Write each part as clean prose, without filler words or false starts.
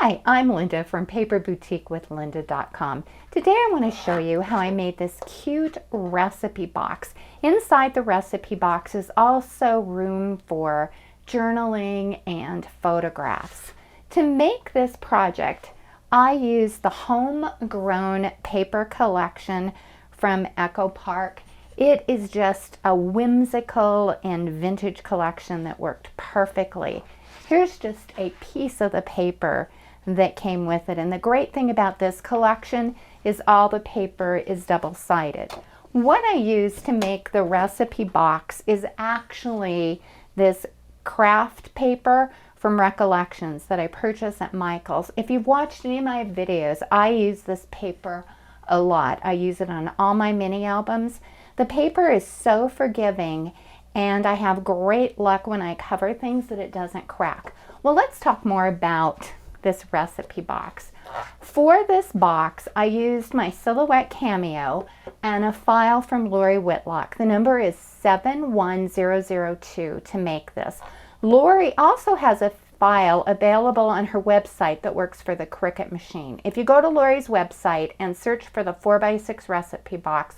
Hi, I'm Linda from paperboutiquewithlinda.com. Today I want to show you how I made this cute recipe box. Inside the recipe box is also room for journaling and photographs. To make this project, I used the homegrown paper collection from Echo Park. It is just a whimsical and vintage collection that worked perfectly. Here's just a piece of the paper that came with it. And the great thing about this collection is all the paper is double-sided. What I used to make the recipe box is actually this craft paper from Recollections that I purchased at Michael's. If you've watched any of my videos, I use this paper a lot. I use it on all my mini albums. The paper is so forgiving, and I have great luck when I cover things that it doesn't crack. Well, let's talk more about this recipe box. For this box, I used my Silhouette Cameo and a file from Lori Whitlock. The number is 71002 to make this. Lori also has a file available on her website that works for the Cricut machine. If you go to Lori's website and search for the 4x6 recipe box,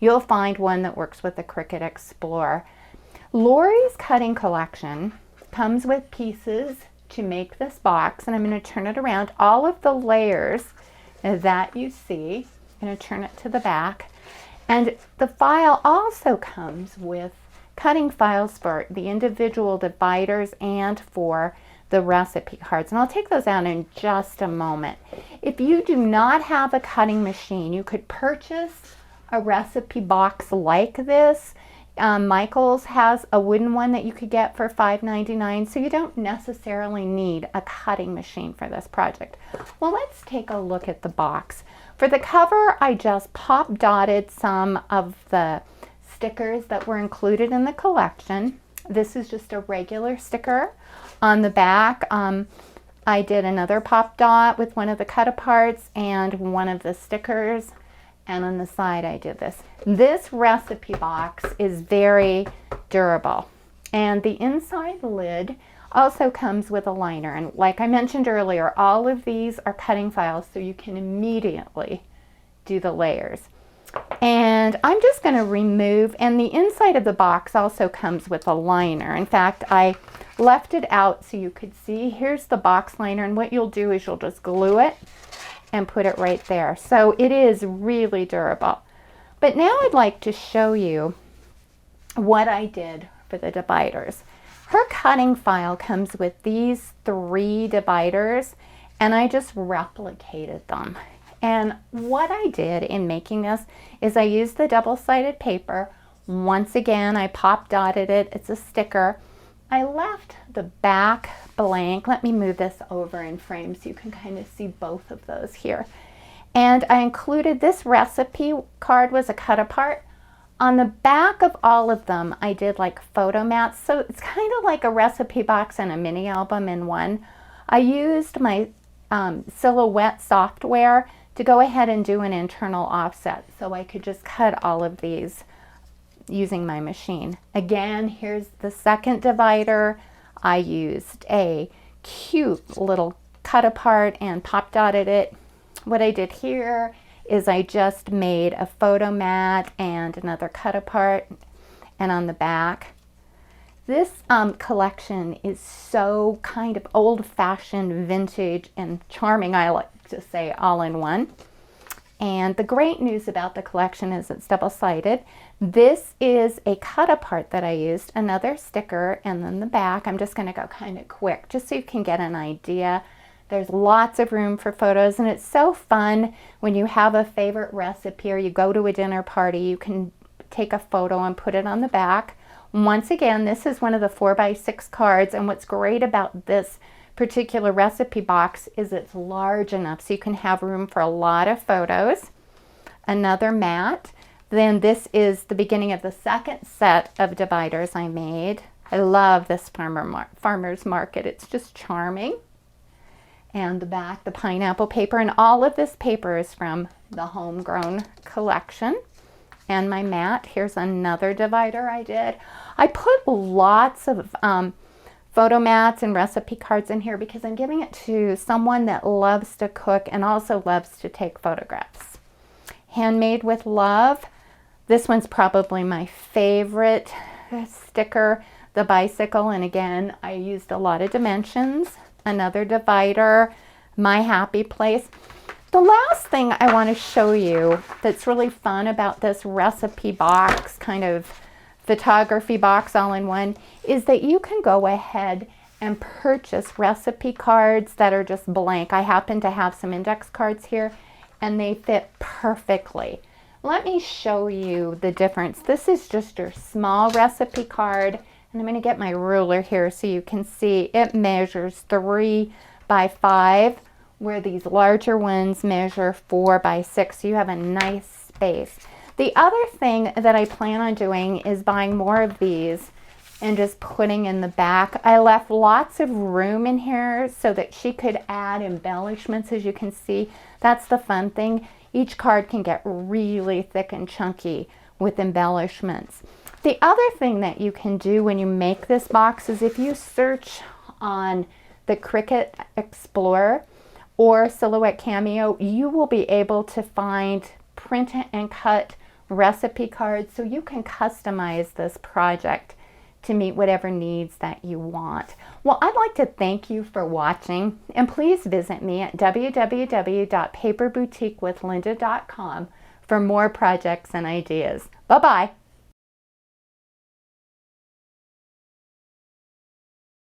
you'll find one that works with the Cricut Explorer. Lori's cutting collection comes with pieces to make this box, and I'm going to turn it around. All of the layers that you see, I'm going to turn it to the back. And the file also comes with cutting files for the individual dividers and for the recipe cards. And I'll take those out in just a moment. If you do not have a cutting machine, you could purchase a recipe box like this. Michael's has a wooden one that you could get for $5.99, so you don't necessarily need a cutting machine for this project. Well, let's take a look at the box. For the cover, I just pop dotted some of the stickers that were included in the collection. This is just a regular sticker. On the back, I did another pop dot with one of the cut-aparts and one of the stickers. And on the side I did this. This recipe box is very durable. And the inside lid also comes with a liner. And like I mentioned earlier, all of these are cutting files, so you can immediately do the layers. And I'm just going to remove, and the inside of the box also comes with a liner. In fact, I left it out so you could see. Here's the box liner, and what you'll do is you'll just glue it and put it right there. So it is really durable. But now I'd like to show you what I did for the dividers. Her cutting file comes with these 3 dividers, and I just replicated them. And what I did in making this is I used the double-sided paper. Once again, I pop dotted it. It's a sticker. I left the back blank. Let me move this over in frame so you can kind of see both of those here. And I included this recipe card was a cut apart. On the back of all of them, I did like photo mats. So it's kind of like a recipe box and a mini album in one. I used my Silhouette software to go ahead and do an internal offset. So I could just cut all of these using my machine. Again, here's the second divider. I used a cute little cut apart and pop dotted it. What I did here is I just made a photo mat and another cut apart, and on the back. This collection is so kind of old-fashioned, vintage, and charming, I like to say, all in one. And the great news about the collection is it's double-sided. This is a cut apart that I used, another sticker, and then the back. I'm just going to go kind of quick just so you can get an idea. There's lots of room for photos, and it's so fun when you have a favorite recipe or you go to a dinner party, you can take a photo and put it on the back. Once again, this is one of the 4x6 cards, and what's great about this particular recipe box is it's large enough so you can have room for a lot of photos. Another mat. Then this is the beginning of the second set of dividers I made. I love this farmer's market. It's just charming. And the back, the pineapple paper, and all of this paper is from the homegrown collection. And my mat, here's another divider I did. I put lots of photo mats and recipe cards in here because I'm giving it to someone that loves to cook and also loves to take photographs. Handmade with Love. This one's probably my favorite sticker, the bicycle. And again, I used a lot of dimensions. Another divider, My Happy Place. The last thing I want to show you that's really fun about this recipe box, kind of photography box all in one, is that you can go ahead and purchase recipe cards that are just blank. I happen to have some index cards here and they fit perfectly. Let me show you the difference. This is just your small recipe card, and I'm going to get my ruler here so you can see it measures 3 by 5, where these larger ones measure 4 by 6, so you have a nice space. The other thing that I plan on doing is buying more of these and just putting in the back. I left lots of room in here so that she could add embellishments. As you can see, that's the fun thing. Each card can get really thick and chunky with embellishments. The other thing that you can do when you make this box is if you search on the Cricut Explorer or Silhouette Cameo, you will be able to find print and cut recipe cards so you can customize this project to meet whatever needs that you want. Well, I'd like to thank you for watching, and please visit me at www.paperboutiquewithlinda.com for more projects and ideas. Bye-bye.